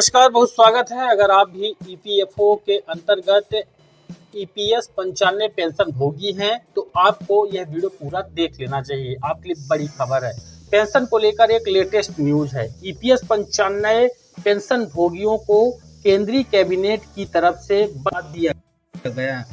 नमस्कार, बहुत स्वागत है। अगर आप भी ईपीएफओ के अंतर्गत ईपीएस 95 पेंशन भोगी हैं तो आपको यह वीडियो पूरा देख लेना चाहिए। आपके लिए बड़ी खबर है। पेंशन को लेकर एक लेटेस्ट न्यूज है। ईपीएस 95 पेंशन भोगियों को केंद्रीय कैबिनेट की तरफ से बात दिया गया।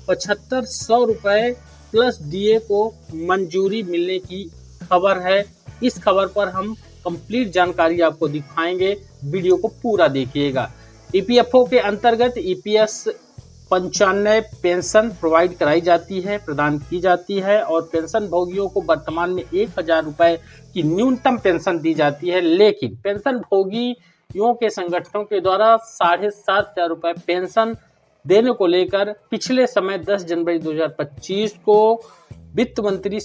7500 रुपए प्लस डीए को मंजूरी मिलने की खबर है। इस खबर पर हम कंप्लीट जानकारी आपको दिखाएंगे, वीडियो को पूरा देखिएगा। ईपीएफओ के अंतर्गत ईपीएस 95 पेंशन प्रोवाइड कराई जाती है, प्रदान की जाती है और पेंशन भोगियों को वर्तमान में 1000 रुपए की न्यूनतम पेंशन दी जाती है। लेकिन पेंशन भोगियों के संगठनों के द्वारा 7500 रुपए पेंशन देने को लेकर पिछले समय 10 जनवरी 2025 को वित्त मंत्री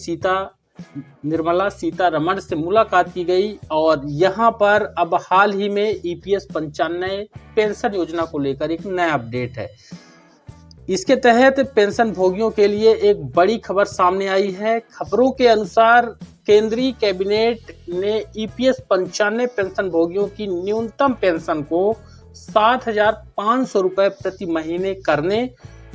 निर्मला सीतारमण से मुलाकात की गई और यहां पर अब हाल ही में ईपीएस 95 पेंशन योजना को लेकर एक नया अपडेट है। इसके तहत पेंशन भोगियों के लिए एक बड़ी खबर सामने आई है। खबरों के अनुसार केंद्रीय कैबिनेट ने ईपीएस 95 पेंशन भोगियों की न्यूनतम पेंशन को 7500 रुपए प्रति महीने करने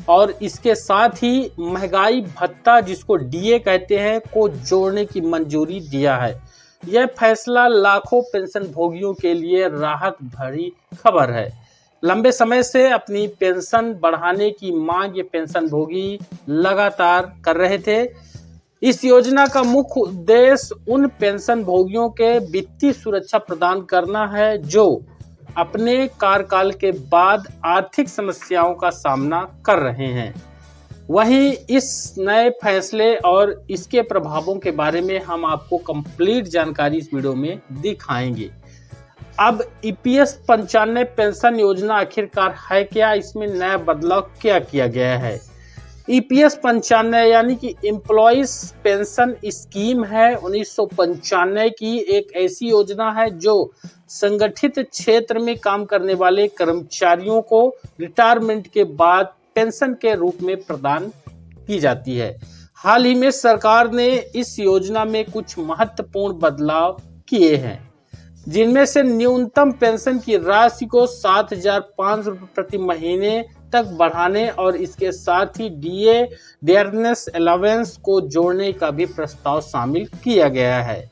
और इसके साथ ही महंगाई भत्ता, जिसको डीए कहते हैं, को जोड़ने की मंजूरी दिया है। यह फैसला लाखों पेंशन भोगियों के लिए राहत भरी खबर है। लंबे समय से अपनी पेंशन बढ़ाने की मांग ये पेंशन भोगी लगातार कर रहे थे। इस योजना का मुख्य उद्देश्य उन पेंशन भोगियों के वित्तीय सुरक्षा प्रदान करना है जो अपने कार्यकाल के बाद आर्थिक समस्याओं का सामना कर रहे हैं। वहीं इस नए फैसले और इसके प्रभावों के बारे में हम आपको कंप्लीट जानकारी इस वीडियो में दिखाएंगे। अब ईपीएस 95 पेंशन योजना आखिरकार है क्या, इसमें नया बदलाव क्या किया गया है। ईपीएस 95 यानी कि एम्प्लॉइज पेंशन स्कीम है 1995 की एक ऐसी योजना है जो संगठित क्षेत्र में काम करने वाले कर्मचारियों को रिटायरमेंट के बाद पेंशन के रूप में प्रदान की जाती है। हाल ही में सरकार ने इस योजना में कुछ महत्वपूर्ण बदलाव किए हैं, जिनमें से न्यूनतम पेंशन की राशि को 7500 रुपये प्रति महीने तक बढ़ाने और इसके साथ ही डीए डियरनेस अलावेंस को जोड़ने का भी प्रस्ताव शामिल किया गया है।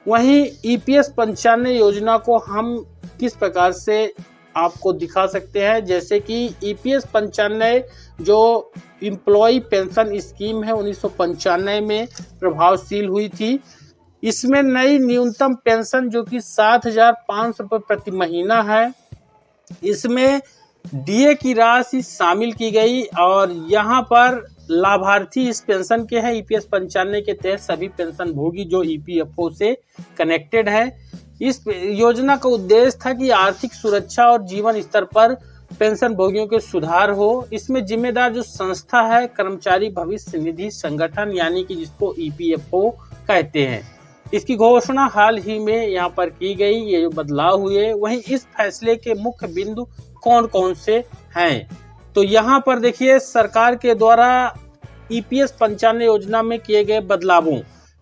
वहीं ईपीएस 95 योजना को हम किस प्रकार से आपको दिखा सकते हैं, जैसे कि ईपीएस 95 जो एम्प्लॉय पेंशन स्कीम है 1995 में प्रभावशील हुई थी। इसमें नई न्यूनतम पेंशन जो कि 7500 रुपये प्रति महीना है, इसमें डीए की राशि शामिल की गई और यहाँ पर लाभार्थी इस पेंशन के हैं। ईपीएस 95 के तहत सभी पेंशन भोगी जो ईपीएफओ से कनेक्टेड है। इस योजना का उद्देश्य था कि आर्थिक सुरक्षा और जीवन स्तर पर पेंशन भोगियों के सुधार हो। इसमें जिम्मेदार जो संस्था है कर्मचारी भविष्य निधि संगठन, यानी कि जिसको ईपीएफओ कहते हैं। इसकी घोषणा हाल ही में यहाँ पर की गई, ये जो बदलाव हुए। वहीं इस फैसले के मुख्य बिंदु कौन कौन से हैं, तो यहाँ पर देखिए सरकार के द्वारा ईपीएस 95 योजना में किए गए बदलावों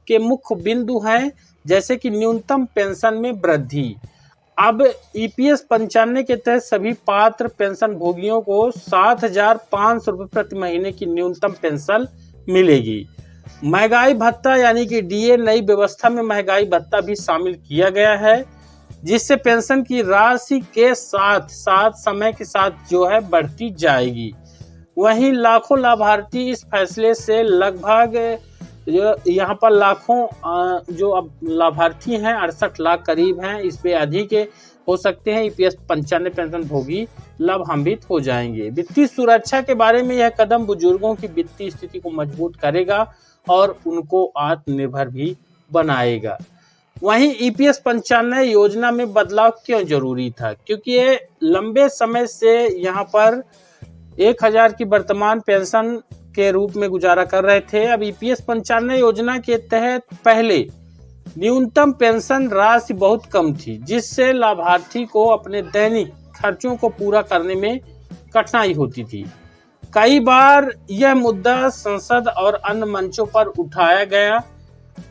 के मुख्य बिंदु हैं, जैसे कि न्यूनतम पेंशन में वृद्धि। अब ईपीएस 95 के तहत सभी पात्र पेंशन भोगियों को 7500 रुपये प्रति महीने की न्यूनतम पेंशन मिलेगी। महंगाई भत्ता यानी कि डीए, नई व्यवस्था में महंगाई भत्ता भी शामिल किया गया है, जिससे पेंशन की राशि के साथ साथ समय के साथ जो है बढ़ती जाएगी। वहीं लाखों लाभार्थी इस फैसले से लगभग यहाँ पर लाखों जो अब लाभार्थी हैं 68 लाख करीब हैं, इस पे अधिक हो सकते हैं। ईपीएस 95 पेंशन भोगी लाभान्वित हो जाएंगे। वित्तीय सुरक्षा के बारे में यह कदम बुजुर्गों की वित्तीय स्थिति को मजबूत करेगा और उनको आत्मनिर्भर भी बनाएगा। वहीं ईपीएस 95 योजना में बदलाव क्यों जरूरी था, क्योंकि ये लंबे समय से यहाँ पर 1000 की वर्तमान पेंशन के रूप में गुजारा कर रहे थे। अब ईपीएस 95 योजना के तहत पहले न्यूनतम पेंशन राशि बहुत कम थी, जिससे लाभार्थी को अपने दैनिक खर्चों को पूरा करने में कठिनाई होती थी। कई बार यह मुद्दा संसद और अन्य मंचों पर उठाया गया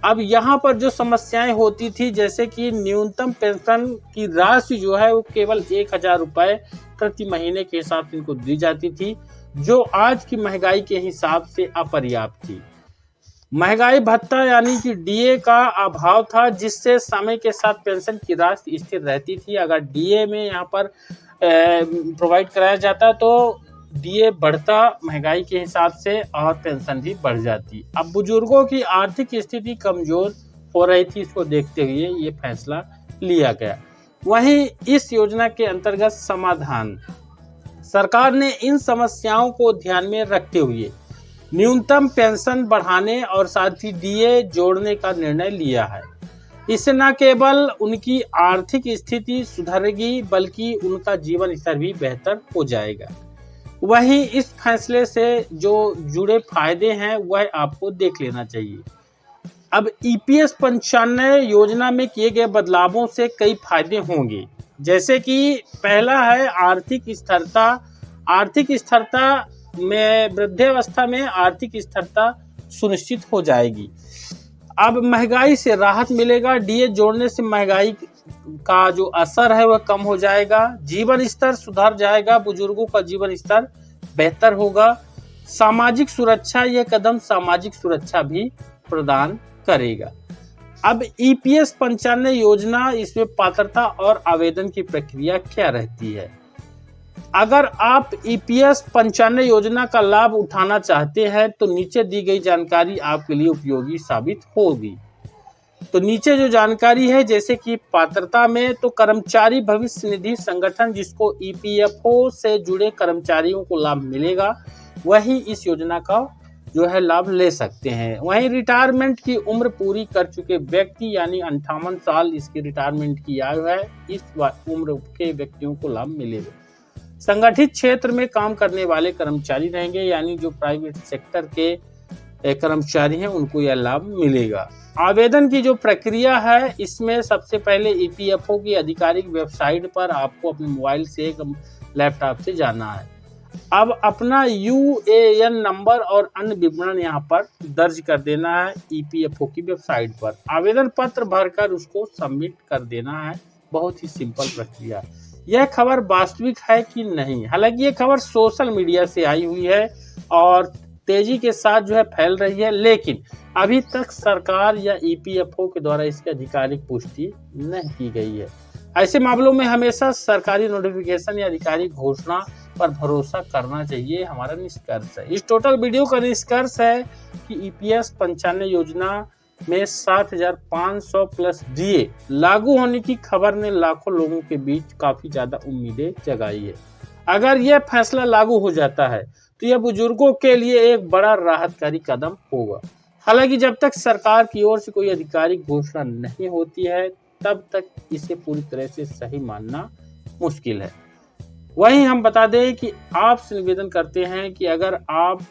अब यहाँ पर जो समस्याएं होती थी, जैसे कि न्यूनतम पेंशन की राशि जो है वो केवल 1,000 रुपए प्रति महीने के हिसाब से इनको दी जाती थी, जो आज की महंगाई के हिसाब से अपर्याप्त थी। महंगाई भत्ता यानी कि डीए का अभाव था, जिससे समय के साथ पेंशन की राशि स्थिर रहती थी। अगर डीए में यहाँ पर प्रोवाइड कराया जाता तो डीए बढ़ता महंगाई के हिसाब से और पेंशन भी बढ़ जाती। अब बुजुर्गों की आर्थिक स्थिति कमजोर हो रही थी, इसको देखते हुए ये फैसला लिया गया। वहीं इस योजना के अंतर्गत समाधान, सरकार ने इन समस्याओं को ध्यान में रखते हुए न्यूनतम पेंशन बढ़ाने और साथ ही डीए जोड़ने का निर्णय लिया है। इससे न केवल उनकी आर्थिक स्थिति सुधरेगी बल्कि उनका जीवन स्तर भी बेहतर हो जाएगा। वहीं इस फैसले से जो जुड़े फायदे हैं वह आपको देख लेना चाहिए। अब ईपीएस 95 योजना में किए गए बदलावों से कई फायदे होंगे, जैसे कि पहला है आर्थिक स्थिरता। आर्थिक स्थिरता में वृद्धावस्था में आर्थिक स्थिरता सुनिश्चित हो जाएगी। अब महंगाई से राहत मिलेगा। डीए जोड़ने से महंगाई का जो असर है वह कम हो जाएगा। जीवन स्तर सुधर जाएगा, बुजुर्गों का जीवन स्तर बेहतर होगा। सामाजिक सुरक्षा, यह कदम सामाजिक सुरक्षा भी प्रदान करेगा। अब ईपीएस 95 योजना, इसमें पात्रता और आवेदन की प्रक्रिया क्या रहती है? अगर आप ईपीएस 95 योजना का लाभ उठाना चाहते हैं तो नीचे दी गई जानकारी आपके लिए उपयोगी साबित होगी। तो नीचे जो जानकारी है, जैसे कि पात्रता में तो कर्मचारी भविष्य निधि संगठन, जिसको ईपीएफओ से जुड़े कर्मचारियों को लाभ मिलेगा, वही इस योजना का जो है लाभ ले सकते हैं। वहीं रिटायरमेंट की उम्र पूरी कर चुके व्यक्ति, यानी 58 साल इसकी रिटायरमेंट की आयु है, इस उम्र के व्यक्तियों को लाभ मिलेगा। संगठित क्षेत्र में काम करने वाले कर्मचारी रहेंगे, यानी जो प्राइवेट सेक्टर के कर्मचारी हैं उनको यह लाभ मिलेगा। आवेदन की जो प्रक्रिया है, इसमें सबसे पहले ईपीएफओ की आधिकारिक वेबसाइट पर आपको अपने मोबाइल से लैपटॉप से जाना है। अब अपना यूएएन नंबर और अन्य विवरण यहाँ पर दर्ज कर देना है ईपीएफओ की वेबसाइट पर। आवेदन पत्र भरकर उसको सबमिट कर देना है। बहुत ही सिंपल प्रक्रिया। यह खबर वास्तविक है कि नहीं? हालांकि ये खबर सोशल मीडिया से आई हुई है और तेजी के साथ जो है फैल रही है, लेकिन अभी तक सरकार या ईपीएफओ के द्वारा इसकी आधिकारिक पुष्टि नहीं की गई है। ऐसे मामलों में हमेशा सरकारी नोटिफिकेशन या आधिकारिक घोषणा पर भरोसा करना चाहिए, हमारा निष्कर्ष है। इस टोटल वीडियो का निष्कर्ष है कि ईपीएस 95 योजना में 7,500 प्लस डीए लागू होने की खबर ने लाखों लोगों के बीच काफी ज्यादा उम्मीदें जगाई है। अगर यह फैसला लागू हो जाता है तो यह बुजुर्गों के लिए एक बड़ा राहतकारी कदम होगा। हालांकि जब तक सरकार की ओर से कोई आधिकारिक घोषणा नहीं होती है, तब तक इसे पूरी तरह से सही मानना मुश्किल है। वहीं हम बता दें कि आपसे निवेदन करते हैं कि अगर आप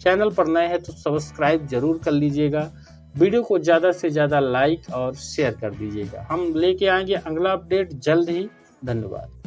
चैनल पर नए हैं तो सब्सक्राइब जरूर कर लीजिएगा। वीडियो को ज़्यादा से ज़्यादा लाइक और शेयर कर दीजिएगा। हम लेके आएंगे अगला अपडेट जल्द ही। धन्यवाद।